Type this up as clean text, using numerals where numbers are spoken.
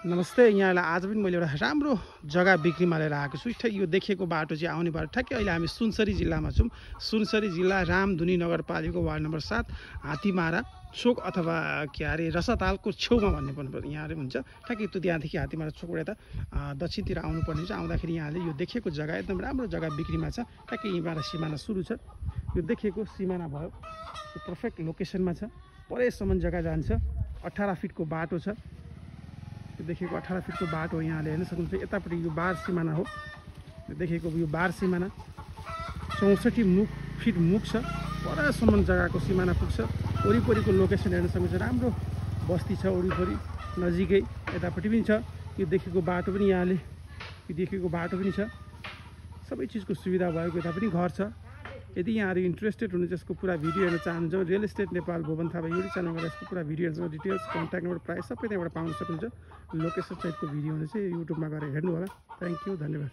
नमस्ते यहाँलाई आज पनि मैले एउटा राम्रो जग्गा बिक्रीमा लिएर आएको छु। ठ्याक यो देखिएको बाटो चाहिँ आउने बाटो ठ्याक्कै अहिले हामी सुनसरी जिल्लामा छौँ। सुनसरी जिल्ला रामधुनी नगरपालिका वार्ड नम्बर 7 हात्तीमारा चोक अथवा के अरे रसातालको छेउमा भन्ने पनि यहाँ हुन्छ। ठ्याक्कै त्यो त्यहाँदेखि हात्तीमारा चोकबाट यता दक्षिणतिर आउनुपर्ने छ। आउँदाखेरि यहाँले यो देखिएको जग्गा एकदम राम्रो जग्गा बिक्रीमा छ। ठ्याक्कै यहीँबाट सिमाना सुरु छ। यो देखिएको सिमाना भयो, यो पर्फेक्ट लोकेसनमा छ। परेसम्म जग्गा जान्छ। 18 फिटको बाटो छ। यो देखेको 18 फिटको बाटो यहाँले हेर्न सक्नुहुन्छ। यतापट्टि यो बार सिमाना हो। यो देखेको यो बार सिमाना 64 फिट मुख छ। परसम्म जग्गाको सिमाना पुग्छ। वरिपरिको लोकेसन हेर्न सक्नुहुन्छ। राम्रो बस्ती छ वरिपरि नजिकै। यतापट्टि पनि छ। यो देखेको बाटो पनि यहाँले यो देखेको बाटो पनि छ। सबै चिजको सुविधा भएको यता पनि घर छ। यदि यहाँहरू इन्ट्रेस्टेड हुनुहुन्छ यसको पुरा भिडियो हेर्न चाहनुहुन्छ real estate Nepal Bhuwan Thapa YouTube च्यानलबाट यसको पुरा भिडियो हेर्नु डिटेल्स कन्ट्याक्ट नम्बर प्राइस सबै त्यहाँबाट पाउन सक्नुहुन्छ। लोकेसन सहितको भिडियो हुने चाहिँ युट्युबमा गएर हेर्नु होला। थ्याङ्क यू, धन्यवाद।